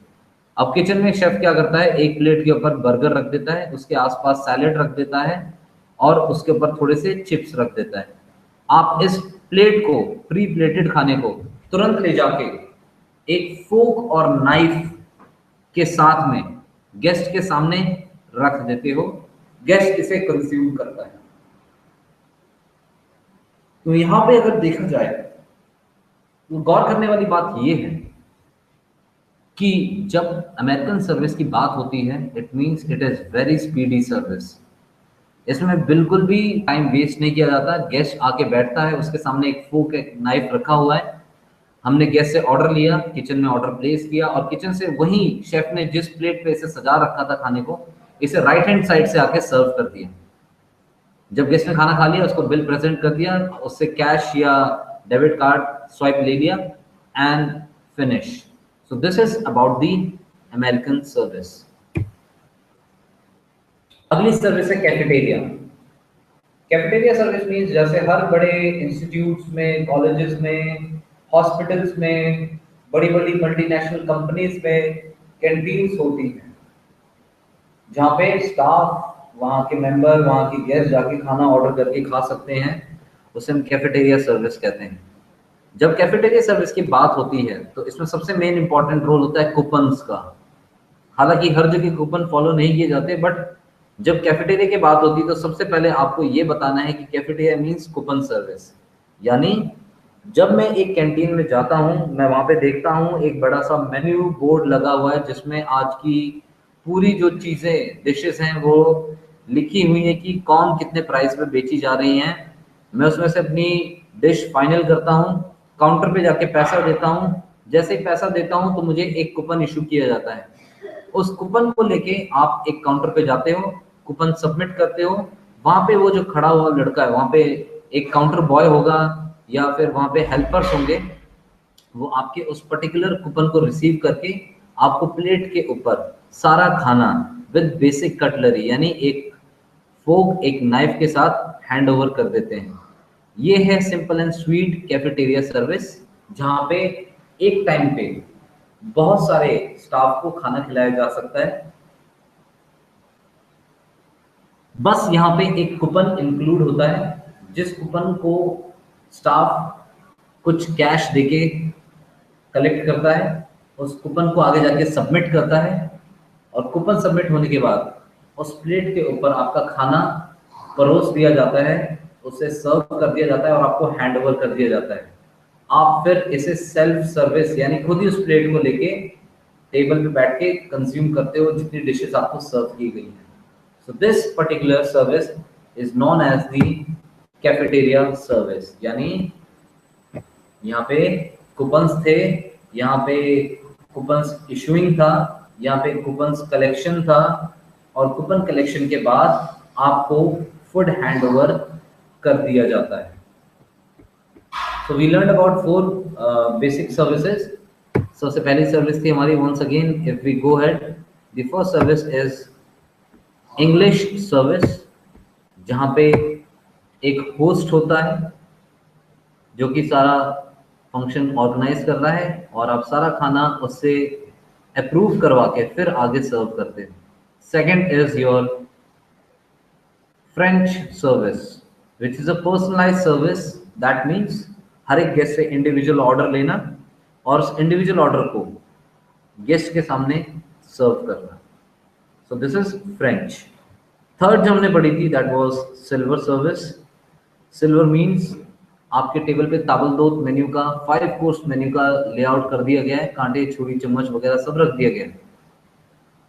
अब किचन में शेफ क्या करता है, एक प्लेट के ऊपर बर्गर रख देता है, उसके आसपास सैलेड रख देता है और उसके ऊपर थोड़े से चिप्स रख देता है। आप इस प्लेट को, प्री प्लेटेड खाने को तुरंत ले जाके एक फोक और नाइफ के साथ में गेस्ट के सामने रख देते हो। गेस्ट इसे कंज्यूम करता है। तो यहां पे अगर देखा जाए तो गौर करने वाली बात यह है कि जब अमेरिकन सर्विस की बात होती है, it means it is very speedy service. इसमें बिल्कुल भी टाइम वेस्ट नहीं किया जाता। गेस्ट आके बैठता है, उसके सामने एक फोक, एक नाइफ रखा हुआ है। हमने गेस्ट से ऑर्डर लिया, किचन में ऑर्डर प्लेस किया और किचन से वही शेफ ने जिस प्लेट पे इसे सजा रखा था खाने को, इसे राइट हैंड साइड से आके सर्व कर दिया। जब गेस्ट ने खाना खा लिया, उसको बिल प्रेजेंट कर दिया, उससे कैश या डेबिट कार्ड स्वाइप ले लिया and finish. So this is about the American service. अगली सर्विस है कैफेटेरिया। कैफेटेरिया सर्विस मींस जैसे हर बड़े इंस्टीट्यूट्स में, कॉलेजेस में, हॉस्पिटल्स में, बड़ी बड़ी मल्टीनेशनल कंपनीज में कैंटीन्स होती हैं जहाँ पे स्टाफ, वहाँ के मेंबर, वहाँ के गेस्ट जाके खाना ऑर्डर करके खा सकते हैं। उसे हम कैफेटेरिया सर्विस कहते हैं। जब कैफेटेरिया सर्विस की बात होती है तो इसमें सबसे मेन इंपॉर्टेंट रोल होता है कूपन्स का। हालांकि हर जगह कूपन फॉलो नहीं किए जाते, बट जब कैफेटेरिया की बात होती है तो सबसे पहले आपको ये बताना है कि कैफेटेरिया मींस कूपन सर्विस। यानी जब मैं एक कैंटीन में जाता हूँ, मैं वहाँ पे देखता हूँ एक बड़ा सा मेन्यू बोर्ड लगा हुआ है जिसमें आज की पूरी जो चीजें, डिशेस हैं, वो लिखी हुई है कि कौन कितने प्राइस में बेची जा रही हैं। मैं उसमें से अपनी डिश फाइनल करता हूँ, काउंटर पे जाके पैसा देता हूँ। जैसे ही पैसा देता हूँ तो मुझे एक कूपन इशू किया जाता है। उस कूपन को लेके आप एक काउंटर पे जाते हो, कूपन सबमिट करते हो। वहां पे वो जो खड़ा हुआ लड़का है, वहां पे एक काउंटर बॉय होगा या फिर वहां पे हेल्पर्स होंगे, वो आपके उस पर्टिकुलर कूपन को रिसीव करके आपको प्लेट के ऊपर सारा खाना विद बेसिक कटलरी यानी एक फोक एक नाइफ के साथ हैंड ओवर कर देते हैं। ये है simple and sweet cafeteria service, जहां पे एक टाइम पे बहुत सारे स्टाफ को खाना खिलाया जा सकता है। बस यहाँ पे एक कूपन इंक्लूड होता है, जिस कूपन को स्टाफ कुछ कैश देके कलेक्ट करता है, उस कूपन को आगे जाके सबमिट करता है, और कूपन सबमिट होने के बाद उस प्लेट के ऊपर आपका खाना परोस दिया जाता है, उसे सर्व कर दिया जाता है और आपको हैंड ओवर कर दिया जाता है। आप फिर इसे सेल्फ सर्विस यानी खुद ही उस प्लेट को लेके टेबल पे बैठ के कंज्यूम करते हो जितनी डिशेस आपको सर्व की गई हैं। So this particular service is known as the cafeteria service, यानी यहाँ पे कूपन्स थे, यहाँ पे कूपन्स इशूइंग था, यहाँ पे कूपन्स कलेक्शन था, और कूपन कलेक्शन के बाद आपको फूड हैंड ओवर कर दिया जाता है। So we learned about 4 basic services. सबसे पहली सर्विस थी हमारी, once again if we go ahead, the first service is English service, जहाँ पे एक होस्ट होता है जो कि सारा फंक्शन ऑर्गेनाइज कर रहा है और आप सारा खाना उससे अप्रूव करवा के फिर आगे सर्व करते हैं। Second is your French service which is a personalized service. That means हर एक गेस्ट से इंडिविजुअल ऑर्डर लेना और उस इंडिविजुअल ऑर्डर को गेस्ट के सामने सर्व करना। सो दिस इज फ्रेंच। थर्ड जो हमने पढ़ी थी that was silver service. Silver means आपके टेबल पे ताबलतोड़ मेन्यू का 5 कोर्स मेन्यू का लेआउट कर दिया गया है, कांटे छुरी चम्मच वगैरह सब रख दिया गया है।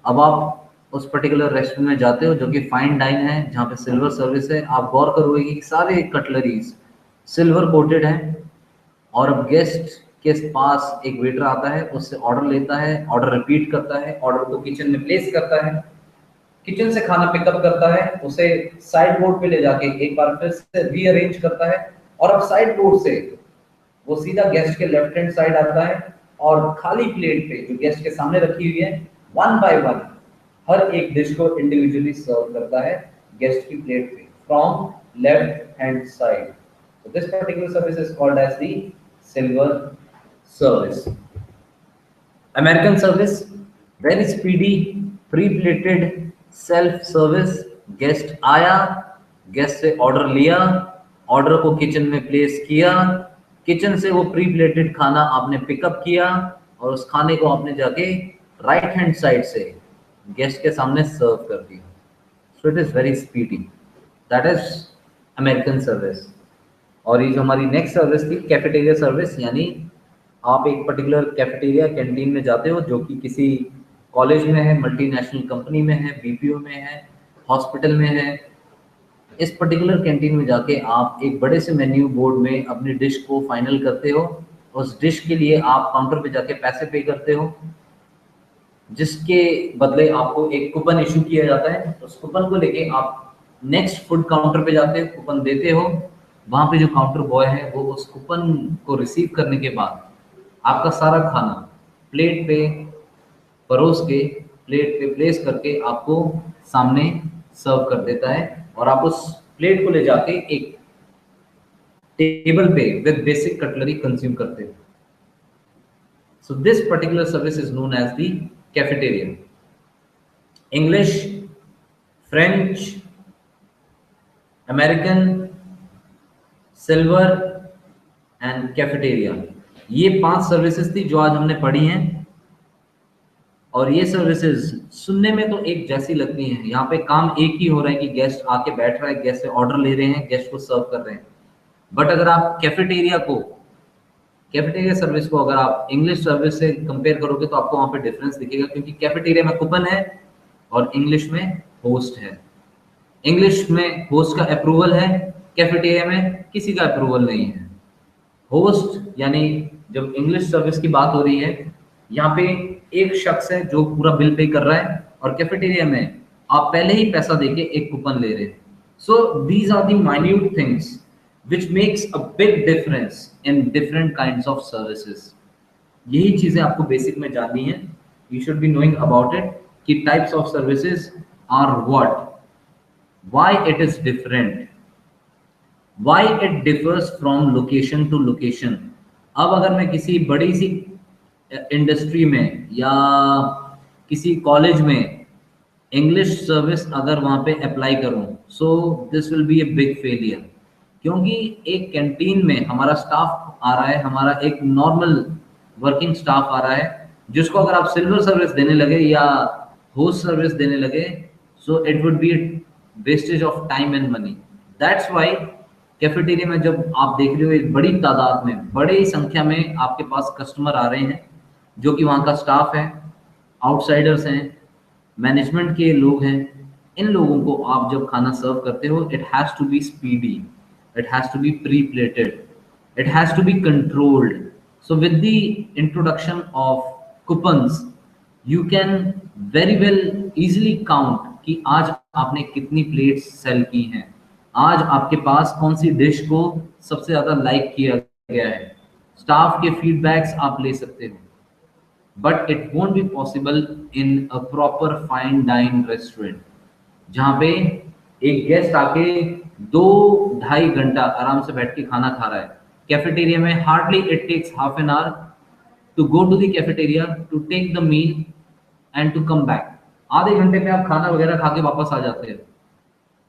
अब आप उस पर्टिकुलर रेस्टोरेंट में जाते हो जो कि फाइन डाइन है, जहाँ पे सिल्वर सर्विस है, आप गौर करोगे कि सारे कटलरीज सिल्वर कोटेड हैं, और अब गेस्ट के पास एक वेटर आता है, उससे ऑर्डर लेता है, ऑर्डर रिपीट करता है, ऑर्डर को किचन में प्लेस करता है, किचन से खाना पिकअप करता है, उसे साइड बोर्ड पे ले जाके एक बार फिर से रीअरेंज करता है, और अब साइड बोर्ड से वो सीधा गेस्ट के लेफ्ट हैंड साइड आता है और खाली प्लेट पे जो गेस्ट के सामने रखी हुई है, वन बाय वन हर एक डिश को इंडिविजुअली सर्व करता है गेस्ट की प्लेट पे from left hand side. So this particular service is called as the silver service. American service, very speedy, pre-plated self service. Guest आया, गेस्ट से ऑर्डर लिया, order को किचन में प्लेस किया, किचन से वो प्री प्लेटेड खाना आपने पिकअप किया और उस खाने को आपने जाके राइट हैंड साइड से गेस्ट के सामने सर्व कर दिया। So it is very speedy, that is American service. और ये जो हमारी नेक्स्ट सर्विस थी कैफेटेरिया सर्विस, यानी आप एक पर्टिकुलर कैफेटेरिया कैंटीन में जाते हो जो कि किसी कॉलेज में है, मल्टीनेशनल कंपनी में है, बीपीओ में है, हॉस्पिटल में है। इस पर्टिकुलर कैंटीन में जाके आप एक बड़े से मेन्यू बोर्ड में अपनी डिश को फाइनल करते हो। उस डिश के लिए आप काउंटर पे जाके पैसे पे करते हो, जिसके बदले आपको एक कूपन इशू किया जाता है। उस कूपन को लेके आप नेक्स्ट फूड काउंटर पे जाते हो, कूपन देते हो, वहां पे जो काउंटर बॉय है वो उस कूपन को रिसीव करने के बाद आपका सारा खाना प्लेट पे परोस के प्लेट पे प्लेस करके आपको सामने सर्व कर देता है, और आप उस प्लेट को ले जाके एक टेबल पे विद बेसिक कटलरी कंज्यूम करते हो। So this particular service is known as the cafeteria. English, French, American, silver and cafeteria, ये 5 सर्विसेज थी जो आज हमने पढ़ी हैं। और ये सर्विसेज सुनने में तो एक जैसी लगती हैं, यहाँ पे काम एक ही हो रहा है कि गेस्ट आके बैठ रहा है, गेस्ट से ऑर्डर ले रहे हैं, गेस्ट को सर्व कर रहे हैं। बट अगर आप कैफेटेरिया सर्विस को अगर आप इंग्लिश सर्विस से कंपेयर करोगे तो आपको वहाँ पे डिफरेंस दिखेगा, क्योंकि कैफेटेरिया में कूपन है और इंग्लिश में होस्ट है। इंग्लिश में होस्ट का अप्रूवल है, कैफेटेरिया में किसी का अप्रूवल नहीं है। होस्ट यानी जब इंग्लिश सर्विस की बात हो रही है, यहाँ पे एक शख्स है जो पूरा बिल पे कर रहा है, और कैफेटेरिया में आप पहले ही पैसा देके एक कूपन ले रहे हैं। So these are the minute things which makes a big difference in different kinds of services. यही चीजें आपको बेसिक में जाननी है। You should be knowing about it कि types of services are what, why it is different, why it differs from location to location. अब अगर मैं किसी बड़ी सी इंडस्ट्री में या किसी कॉलेज में इंग्लिश सर्विस अगर वहां पे अप्लाई करूं, so this will be a big failure, क्योंकि एक कैंटीन में हमारा स्टाफ आ रहा है, हमारा एक नॉर्मल वर्किंग स्टाफ आ रहा है, जिसको अगर आप सिल्वर सर्विस देने लगे या होस्ट सर्विस देने लगे, so it would be wastage of time and money. That's why cafeteria में जब आप देख रहे हो एक बड़ी तादाद में, बड़ी संख्या में आपके पास कस्टमर आ रहे हैं, जो कि वहाँ का स्टाफ है, आउटसाइडर्स हैं, मैनेजमेंट के लोग हैं, इन लोगों को आप जब खाना सर्व करते हो, it has to be speedy, it has to be pre-plated, it has to be controlled. So with the introduction of coupons, you can very well easily count कि आज आपने कितनी प्लेट्स सेल की हैं, आज आपके पास कौन सी डिश को सबसे ज्यादा लाइक किया गया है, स्टाफ के फीडबैक्स आप ले सकते हो। But it won't be possible in a proper fine dine restaurant, जहाँ पे एक गेस्ट आके 2-2.5 घंटा आराम से बैठ के खाना खा रहा है। कैफेटेरिया में hardly it takes half an hour to go to the cafeteria to take the meal and to come back. आधे घंटे में आप खाना वगैरह खा के वापस आ जाते हैं।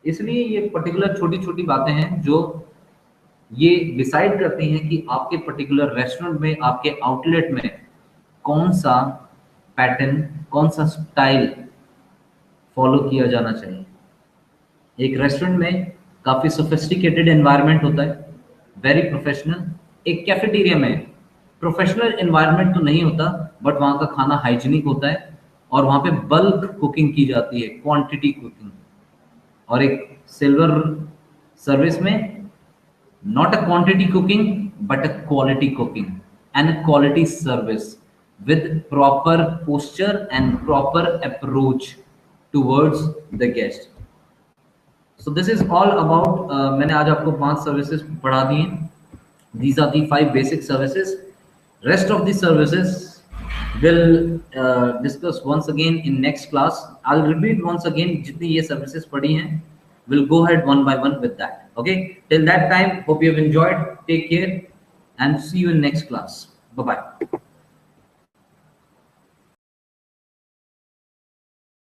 इसलिए ये पर्टिकुलर छोटी छोटी बातें हैं जो ये डिसाइड करती हैं कि आपके पर्टिकुलर रेस्टोरेंट में, आपके आउटलेट में कौन सा पैटर्न, कौन सा स्टाइल फॉलो किया जाना चाहिए। एक रेस्टोरेंट में काफी सोफिस्टिकेटेड एनवायरनमेंट होता है, वेरी प्रोफेशनल। एक कैफेटेरिया में प्रोफेशनल एनवायरनमेंट तो नहीं होता, बट वहाँ का खाना हाइजीनिक होता है और वहाँ पे बल्क कुकिंग की जाती है, क्वांटिटी कुकिंग। और एक सिल्वर सर्विस में not a quantity cooking but a quality cooking and quality service with proper posture and proper approach towards the guest. So this is all about मैंने आज आपको 5 services पढ़ा दी हैं। These are the 5 basic services. Rest of the services will discuss once again in next class. I'll repeat once again जितनी ये services पढ़ी हैं, we'll go ahead one by one with that. Okay, till that time, hope you have enjoyed. Take care and see you in next class. Bye bye.